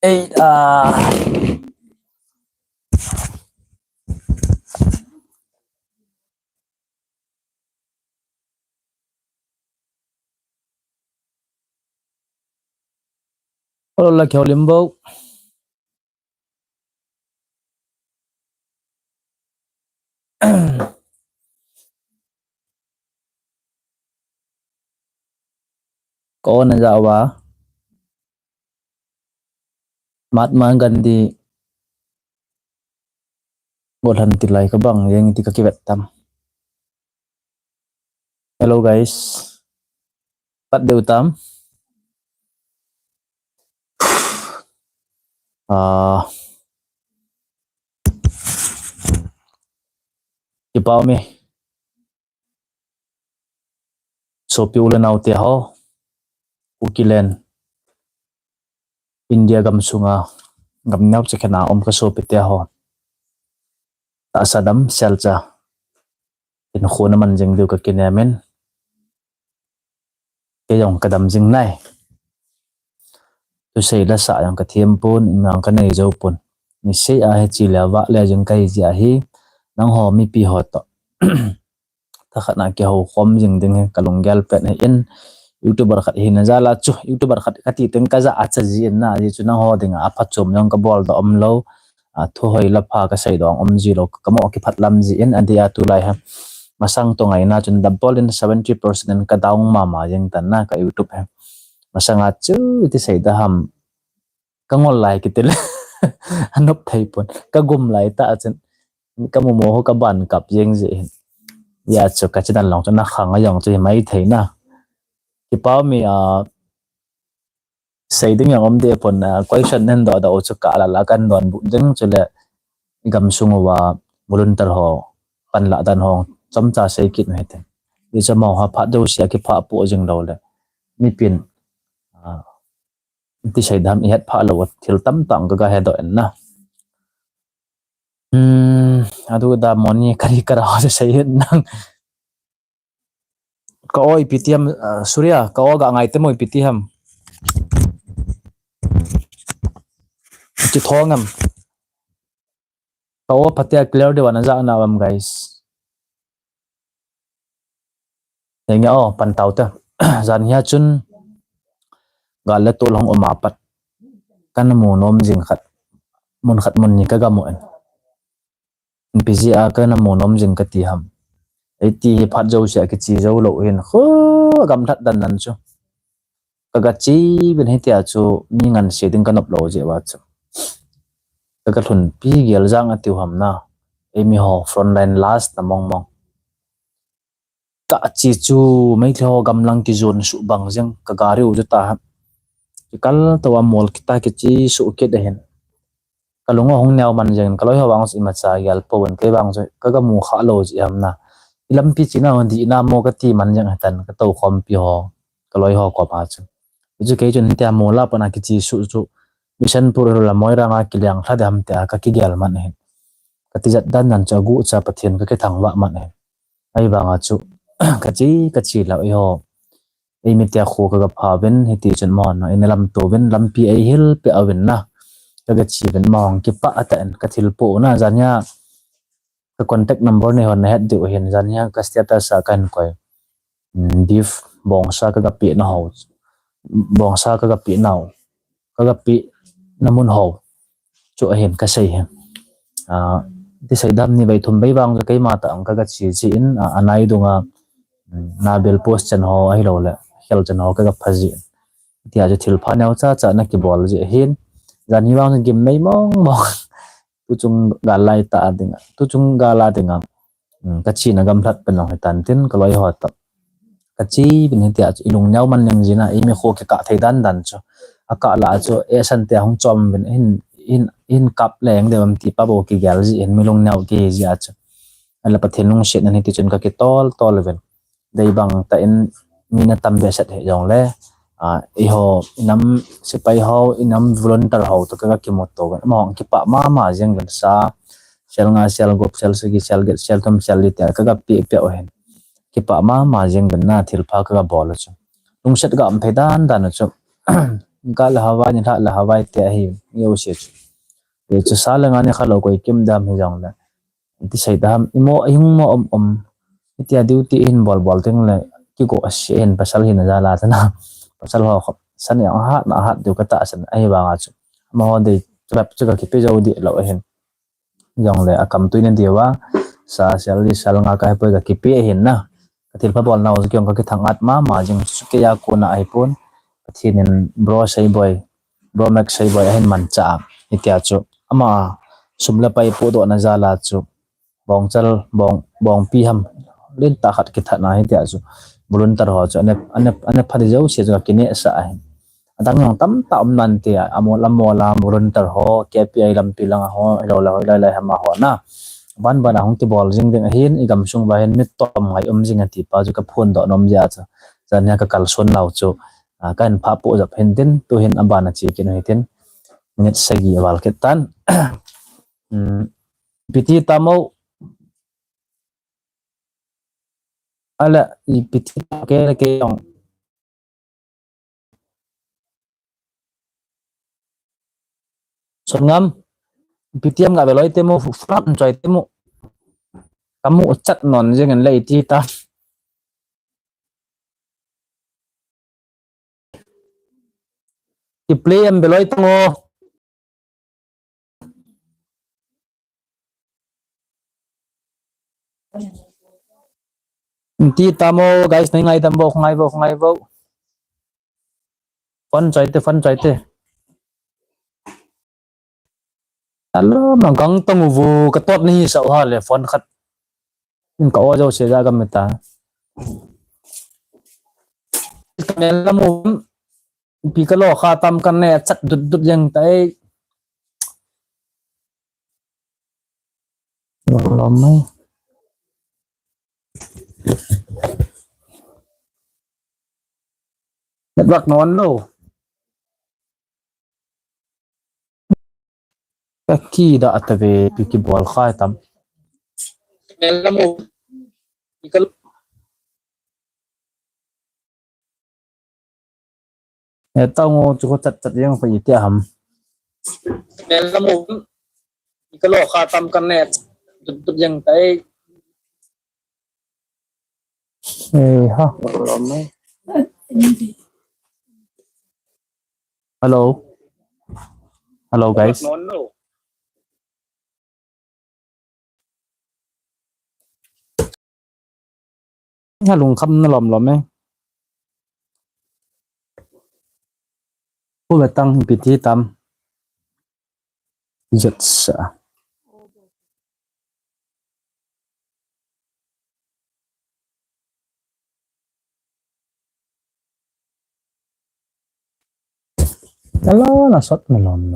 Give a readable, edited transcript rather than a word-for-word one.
Eight Hello là kiểu limbo. Có na dạo ba Mahatma Gandhi một lần tilai ka bang yang ti ka kiwet tam. Hello guys, pat deu tam. Ipaw mi so piulan out te ho ukilen India gam sunga gam nau chekena om ka so pite ho ta sadam selcha in khona man jeng deu ka kinemen ke yong kadam jing nai tu sei la sa yang ka thiam pun nang ka nei zo pun ni sei a he chi la wa le jeng kai ji a hi nang ho mi pi ho to ta khana ke ho khom jing ding he kalong gal pet he in YouTuber khat hin zala chu YouTuber khat kati teng kaza acha ji na ji chu nang ho dinga apha chom yang ka bol da om lo thu hoi la pha ka sai dong om ji lo ka mo ki phat lam ji in adia tu lai ha masang to ngai na chun double in 70% ka daung mama jeng tan na ka YouTube ha masanga chu ti sai da ham ka ngol lai ki tel anop thai pon ka gum lai ta chen ka mo mo ka ban kap jeng ji ya chu ka chidan long chu na khang ayong chu mai thei na ki pau mi sei ding yang om de pon question nen do da o chu ka la kan don bu jeng chu le gam sungwa mulun tar ho pan la dan hong chom cha sei kit me te ni cha mo ha pha do sia ki pha po jeng lo le mi pin ti sei dam i het pha lo thil tam tang ga he do en na adu da moni kari kara ha sei nang ka oi pitiam surya ka o ga ngai te moi pitiam chi thongam ka o phatia clear de wana za na wam guys nenga o pan tau ta zan hia chun gal le to long o ma pat kan mo nom jing khat mun ni ka ga mo en pg a ka na mo nom jing ka ti ham ai ti phat jo sia ki chi zo lo hin kho gam that dan nan chu ka ga chi ben he tia chu mi ngan se ding kan op lo je wa chu ka thun pi gel jang a ti ham na emi ho front line last na mong mong ka chi chu mai tho gam lang ki zone su bang jeng ka gari u ta kal to wa mol kita ki chi su ke de hen kalungo hong nyaw man jeng kaloi ho wang si ma cha yal po wen ke bang jo ka ga mu kha lo ji am na ilam pi china hon di na mo ka ti man jeng hatan ka to khom pi ho kaloi ho ko pa chu ju ke chun tia mo la pana ki chi su chu mission pur la moi ra nga kilyang thla dam ta ka ki gel man he ka ti jat dan nan cha gu cha pathian ka ke thang wa man he ai ba nga chu ka chi la i ho ei mi tia kho ka pha ben he ti chun mon na in lam to ben lam pi ai hil pe awen na ka ga chi ben mong ki pa atan ka thil po na zanya ka contact number ne hon het de hen zanya ka status sa kan koi beef bong sa ka ga pi na ho bong sa ka ga pi nau ka ga pi namun ho chu hen ka sei hen ti sai dam ni bai thum bai bang ka kai ma ta ang ka ga chi in anai dunga na bel post chan ho ai lo le hel chan ho ka ga phaji tia je thil pha naw cha cha na ki bol je hin zan hi wang gim nei mong mong tu chung ga lai ta dinga tu chung ga la dinga ka chi na gam that pen long tan tin ka loi ho ta ka chi bin tia ilung nyaw man ning jina i me kho ke ka thai dan dan cho aka la cho e san te hong chom bin in kap leng de am ti pa bo ki gal ji en milong nyaw ki ji a cho ala pathen nong shet na ni ti chun ka ki tol ven dei bang ta in mina tam de sat he jong le i ho inam sipai ho inam volunteer ho to ka ki moto ga mong ki pa ma jeng gan sa sel nga sel gop sel segi sel get sel tom sel li ta ka pi o hen ki pa ma jeng gan na thil pha ka bol chu lung set ga am phedan dan chu ga la hawa ni la hawa te hi yo se chu chu sala nga ni khalo koi kim dam hi jong la ti sai dam imo ahing mo itia duty in bol teng le ki ko ashen pasal hin za la thana pasal ho san yang na ha du ka ta san ai ba nga chu ma ho de trap chu ka ki pe jo di lo hen jong le akam tuin diwa sa sel sal nga ka pe ka ki pe hin na katil pa bol na os kyong ka ki thangat ma jing suke ya ko na ipon pathinin bro sei boy bro max sei boy hen man cha itia chu ama sumla pai po do na za la chu bong chal bong pi ham len ta khat ki thana itia chu bulun tar ho chu ane phadi jau se chu ki ne sa ai adang yang tam ta nan te amo la bulun tar ho kpi lam pi lang ho la hama ho na ban hong ti bol jing ding hin igam sung ba hen mit tom ngai jing ati pa ju ka phun do nom ja cha jan ya ka kal son lau chu kan pha po ja phen tin tu hin abana chi kin hi tin nget sagi wal ketan piti tamo ala I piti ke yong son ngam piti am ga beloi temo frap choi temo kamu chat non jing an lei ti ta ki play am beloi tango ti tamo guys ngai tambo ngai bo fun choi te alo mà gắng tông vu cái tốt ni sợ ha le phone khát nhưng cậu cho sẽ ra gam ta cái là một pi cái lò kha tam kan ne chat đứt yang tai lo mai network non lo cái ki da atave pi ki bol kha tam cái là một cái tao ngô chú có chặt yang phải ti ham cái là một cái lò kha tam kan ne đứt yang tai ha lo mai hello guys ha lùng khăm nó lom ấy cô là tăng bị thi tam giật sợ hello là sốt mà lom